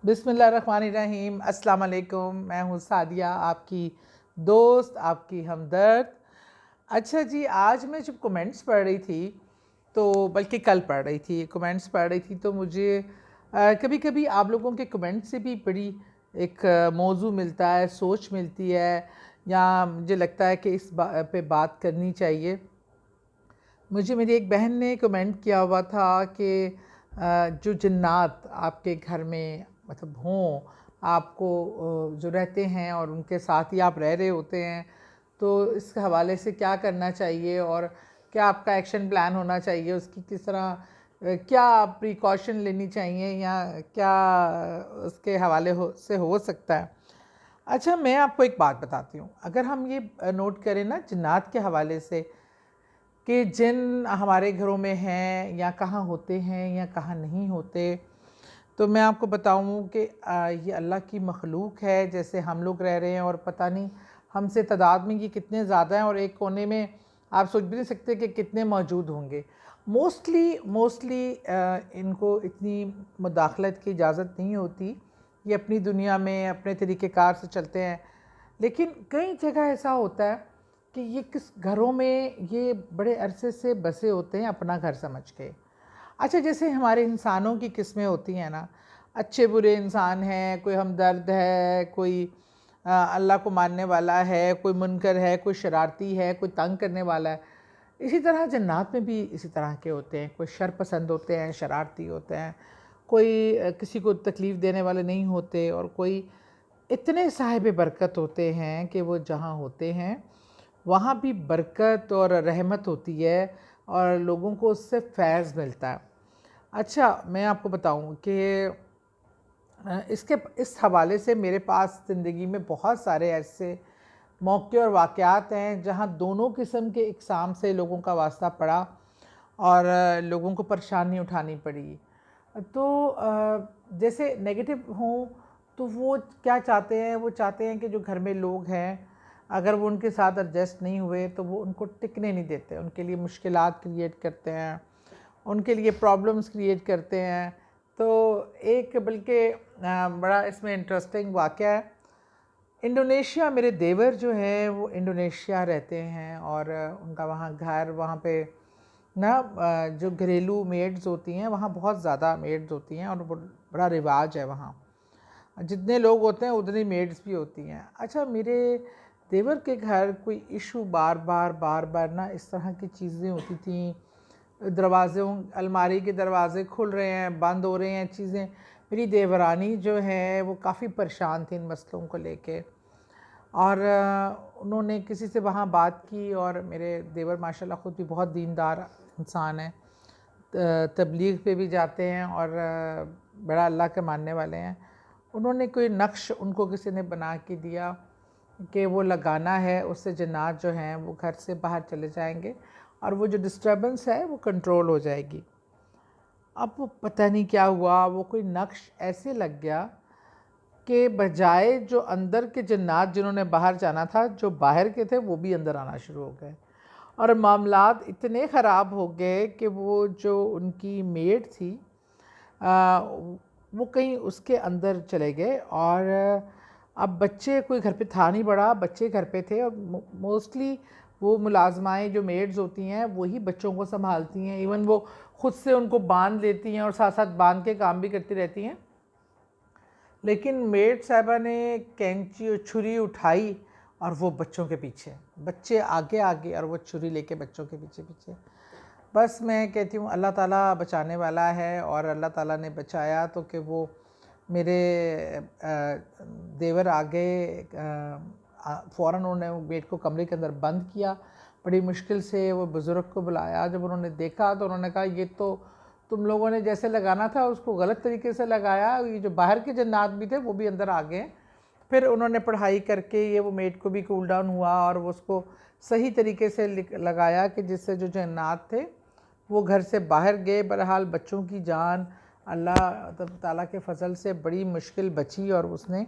बिस्मिल्लाहिर्रहमानिर्रहीम। अस्सलाम वालेकुम। मैं हूँ सादिया, आपकी दोस्त, आपकी हमदर्द। अच्छा जी, आज मैं जब कमेंट्स पढ़ रही थी, तो बल्कि कल पढ़ रही थी, कमेंट्स पढ़ रही थी, तो मुझे कभी कभी आप लोगों के कमेंट से भी बड़ी एक मौजू मिलता है, सोच मिलती है, या मुझे लगता है कि इस पे बात करनी चाहिए। मुझे मेरी एक बहन ने कमेंट किया हुआ था कि जो जिन्नात आपके घर में मतलब हों, आपको जो रहते हैं और उनके साथ ही आप रह रहे होते हैं, तो इस हवाले से क्या करना चाहिए और क्या आपका एक्शन प्लान होना चाहिए, उसकी किस तरह क्या प्रिकॉशन लेनी चाहिए, या क्या उसके हवाले से हो सकता है। अच्छा, मैं आपको एक बात बताती हूँ। अगर हम ये नोट करें ना जिन्नात के हवाले से कि जिन हमारे घरों में हैं या कहाँ होते हैं या कहाँ नहीं होते, तो मैं आपको बताऊँ कि ये अल्लाह की मखलूक है, जैसे हम लोग रह रहे हैं, और पता नहीं हमसे तादाद में ये कितने ज़्यादा हैं, और एक कोने में आप सोच भी नहीं सकते कि कितने मौजूद होंगे। मोस्टली इनको इतनी मुदाखलत की इजाज़त नहीं होती, ये अपनी दुनिया में अपने तरीक़ेकार से चलते हैं। लेकिन कई जगह ऐसा होता है कि ये किस घरों में ये बड़े अरसे से बसे होते हैं अपना घर समझ के। अच्छा, जैसे हमारे इंसानों की किस्में होती हैं ना, अच्छे बुरे इंसान हैं, कोई हमदर्द है, कोई अल्लाह को मानने वाला है, कोई मुनकर है, कोई शरारती है, कोई तंग करने वाला है। इसी तरह जन्नात में भी इसी तरह के होते हैं, कोई शर पसंद होते हैं, शरारती होते हैं, कोई किसी को तकलीफ़ देने वाले नहीं होते, और कोई इतने साहिब बरकत होते हैं कि वो जहाँ होते हैं वहाँ भी बरकत और रहमत होती है, और लोगों को उससे फैज़ मिलता है। अच्छा, मैं आपको बताऊँ कि इसके इस हवाले से मेरे पास ज़िंदगी में बहुत सारे ऐसे मौक़े और वाक़यात हैं जहाँ दोनों किस्म के इक़साम से लोगों का वास्ता पड़ा और लोगों को परेशानी उठानी पड़ी। तो जैसे नेगेटिव हों, तो वो क्या चाहते हैं, वो चाहते हैं कि जो घर में लोग हैं, अगर वो उनके साथ एडजस्ट नहीं हुए तो वो उनको टिकने नहीं देते, उनके लिए मुश्किलात क्रिएट करते हैं, उनके लिए प्रॉब्लम्स क्रिएट करते हैं। तो एक बल्कि बड़ा इसमें इंटरेस्टिंग वाक़या है। इंडोनेशिया, मेरे देवर जो हैं वो इंडोनेशिया रहते हैं, और उनका वहाँ घर, वहाँ पे ना जो घरेलू मेड्स होती हैं, वहाँ बहुत ज़्यादा मेड्स होती हैं, और बड़ा रिवाज है वहाँ। जितने लोग होते हैं उतनी मेड्स भी होती हैं। अच्छा, मेरे देवर के घर कोई इशू बार बार ना इस तरह की चीज़ें होती थीं, दरवाज़ों अलमारी के दरवाज़े खुल रहे हैं, बंद हो रहे हैं चीज़ें। मेरी देवरानी जो है वो काफ़ी परेशान थी इन मसलों को लेके, और उन्होंने किसी से वहाँ बात की, और मेरे देवर माशाल्लाह ख़ुद भी बहुत दीनदार इंसान हैं, तबलीग पे भी जाते हैं, और बड़ा अल्लाह के मानने वाले हैं। उन्होंने कोई नक्श उनको किसी ने बना के दिया कि वो लगाना है, उससे जन्नात जो हैं वो घर से बाहर चले जाएंगे, और वो जो डिस्टर्बेंस है वो कंट्रोल हो जाएगी। अब वो पता नहीं क्या हुआ, वो कोई नक्श ऐसे लग गया कि बजाय जो अंदर के जन्नात जिन्होंने बाहर जाना था, जो बाहर के थे वो भी अंदर आना शुरू हो गए, और मामलात इतने ख़राब हो गए कि वो जो उनकी मेड थी वो कहीं उसके अंदर चले गए, और अब बच्चे कोई घर पे था नहीं, बड़ा बच्चे घर पे थे, और मोस्टली वो मुलाजमाएँ जो मेड्स होती हैं वही बच्चों को संभालती हैं, इवन वो ख़ुद से उनको बांध लेती हैं और साथ साथ बांध के काम भी करती रहती हैं। लेकिन मेड साहिबा ने कैंची और छुरी उठाई, और वो बच्चों के पीछे, बच्चे आगे आगे, और वो छुरी लेके बच्चों के पीछे पीछे। बस मैं कहती हूँ अल्लाह ताला बचाने वाला है, और अल्लाह ताला ने बचाया तो कि वो मेरे देवर आ गए। फ़ौरन उन्होंने मेड को कमरे के अंदर बंद किया, बड़ी मुश्किल से वो बुज़ुर्ग को बुलाया। जब उन्होंने देखा तो उन्होंने कहा, ये तो तुम लोगों ने जैसे लगाना था उसको गलत तरीके से लगाया, ये जो बाहर के जन्नात भी थे वो भी अंदर आ गए। फिर उन्होंने पढ़ाई करके ये वो मेड को भी कूल डाउन हुआ, और वो उसको सही तरीके से लगाया कि जिससे जो जन्नात थे वो घर से बाहर गए। बहरहाल बच्चों की जान अल्लाह ताला के फ़ज़ल से बड़ी मुश्किल बची, और उसने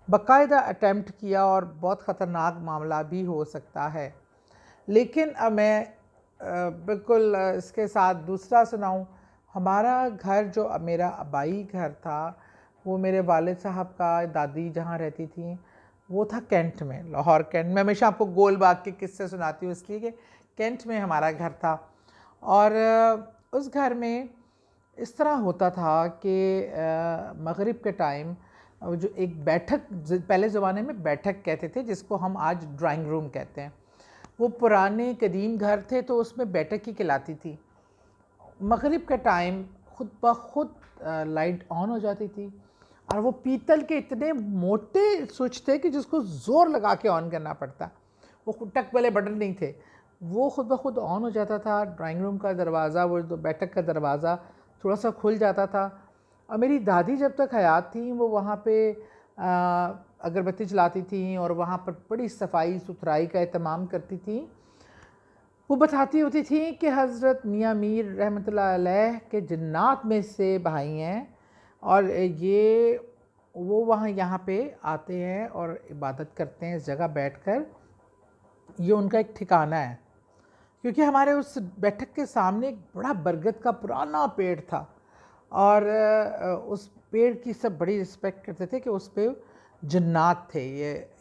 बाकायदा अटैम्प्ट किया, और बहुत ख़तरनाक मामला भी हो सकता है। लेकिन अब मैं बिल्कुल इसके साथ दूसरा सुनाऊँ। हमारा घर जो मेरा आबाई घर था, वो मेरे वालिद साहब का, दादी जहाँ रहती थी वो था कैंट में, लाहौर कैंट। मैं हमेशा आपको गोल बाग के किस्से सुनाती हूँ इसलिए कि कैंट में हमारा घर था। और उस घर में इस तरह होता था कि मगरिब के टाइम जो एक बैठक, पहले ज़माने में बैठक कहते थे जिसको हम आज ड्राइंग रूम कहते हैं, वो पुराने कदीम घर थे तो उसमें बैठक ही कहलाती थी। मगरिब का टाइम खुद ब खुद लाइट ऑन हो जाती थी और वो पीतल के इतने मोटे स्विच थे कि जिसको ज़ोर लगा के ऑन करना पड़ता, वो टक वाले बटन नहीं थे, वो खुद ब खुद ऑन हो जाता था। ड्राइंग रूम का दरवाज़ा, वो जो बैठक का दरवाज़ा थोड़ा सा खुल जाता था। और मेरी दादी जब तक हयात थी वो वहाँ पे अगरबत्ती जलाती थी और वहाँ पर बड़ी सफाई सुथराई का एहतमाम करती थी। वो बताती होती थी कि हज़रत मियाँ मीर रहमतुल्लाह अलैह के जन्नात में से भाई हैं और ये वो वहाँ यहाँ पे आते हैं और इबादत करते हैं इस जगह बैठकर, ये उनका एक ठिकाना है। क्योंकि हमारे उस बैठक के सामने एक बड़ा बरगद का पुराना पेड़ था और उस पेड़ की सब बड़ी रिस्पेक्ट करते थे कि उस पे जन्नात थे।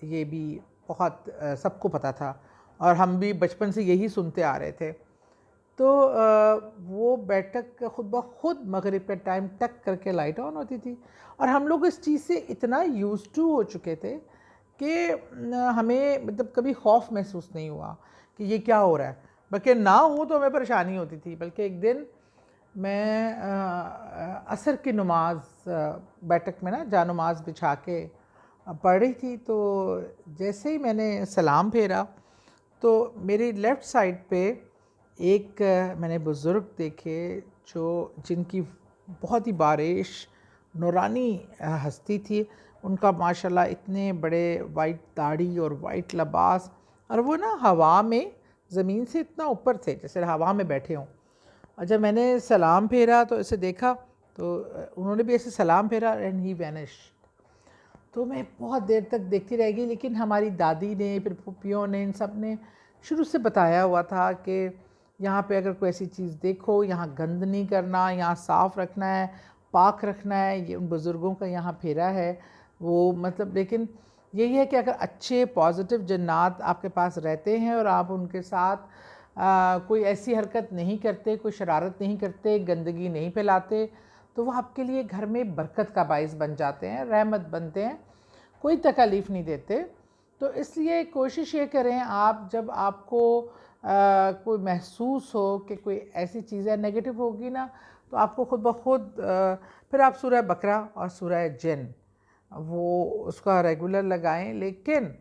ये भी बहुत सबको पता था और हम भी बचपन से यही सुनते आ रहे थे। तो वो बैठक खुद ब खुद मगरिब के टाइम टक करके लाइट ऑन होती थी और हम लोग इस चीज़ से इतना यूज़ टू हो चुके थे कि हमें मतलब कभी खौफ महसूस नहीं हुआ कि ये क्या हो रहा है। बल्कि ना हो तो हमें परेशानी होती थी। बल्कि एक दिन मैं असर की नमाज बैठक में ना जा नमाज बिछा के पढ़ रही थी, तो जैसे ही मैंने सलाम फेरा तो मेरी लेफ़्ट साइड पे एक मैंने बुज़ुर्ग देखे जिनकी बहुत ही बारिश नूरानी हस्ती थी। उनका माशाल्लाह इतने बड़े वाइट दाढ़ी और वाइट लिबास, और वो ना हवा में ज़मीन से इतना ऊपर थे जैसे हवा में बैठे हों। और जब मैंने सलाम फेरा तो इसे देखा तो उन्होंने भी ऐसे सलाम फेरा एंड ही वैनिश्ड। तो मैं बहुत देर तक देखती रह गई, लेकिन हमारी दादी ने, फिर फूफियों ने, इन सब ने शुरू से बताया हुआ था कि यहाँ पे अगर कोई ऐसी चीज़ देखो, यहाँ गंद नहीं करना, यहाँ साफ़ रखना है, पाक रखना है। ये उन बुज़ुर्गों का यहाँ फेरा है वो, मतलब। लेकिन यही है कि अगर अच्छे पॉजिटिव जन्नात आपके पास रहते हैं और आप उनके साथ कोई ऐसी हरकत नहीं करते, कोई शरारत नहीं करते, गंदगी नहीं फैलाते, तो वो आपके लिए घर में बरकत का बाइस बन जाते हैं, रहमत बनते हैं, कोई तकलीफ़ नहीं देते। तो इसलिए कोशिश ये करें आप, जब आपको कोई महसूस हो कि कोई ऐसी चीज़ें नेगेटिव होगी ना, तो आपको ख़ुद ब खुद फिर आप सूरह बकरा और सूरह जिन वो उसका रेगुलर लगाएं। लेकिन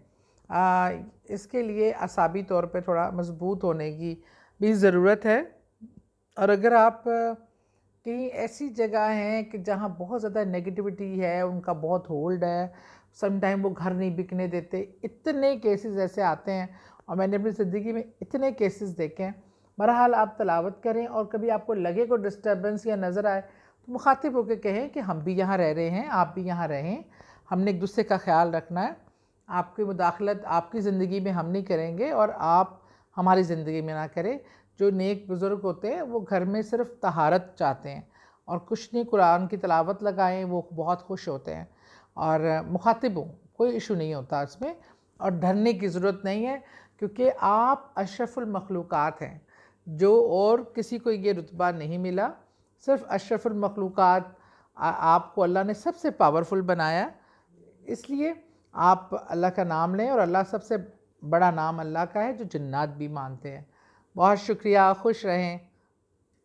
इसके लिए असाबी तौर पे थोड़ा मजबूत होने की भी ज़रूरत है। और अगर आप कहीं ऐसी जगह हैं कि जहाँ बहुत ज़्यादा नेगेटिविटी है, उनका बहुत होल्ड है, सम टाइम वो घर नहीं बिकने देते, इतने केसेस ऐसे आते हैं और मैंने अपनी ज़िंदगी में इतने केसेस देखे हैं। बहरहाल आप तलावत करें और कभी आपको लगे कोई डिस्टर्बेंस या नज़र आए तो मुखातिब होकर कहें कि हम भी यहाँ रह रहे हैं, आप भी यहाँ रहें, हमने एक दूसरे का ख्याल रखना है, आपकी मुदाखलत आपकी ज़िंदगी में हम नहीं करेंगे और आप हमारी ज़िंदगी में ना करें। जो नेक बुज़ुर्ग होते हैं वो घर में सिर्फ तहारत चाहते हैं और कुछ नहीं, कुरान की तिलावत लगाएं, वो बहुत खुश होते हैं। और मुखातिब हों, कोई इशू नहीं होता इसमें, और डरने की ज़रूरत नहीं है, क्योंकि आप अशरफुल मखलूक़ात हैं, जो और किसी को ये रुतबा नहीं मिला। सिर्फ अशरफुल मखलूक़ात आपको अल्लाह ने सबसे पावरफुल बनाया। इसलिए आप अल्लाह का नाम लें, और अल्लाह सबसे बड़ा नाम अल्लाह का है जो जन्नत भी मानते हैं। बहुत शुक्रिया, खुश रहें।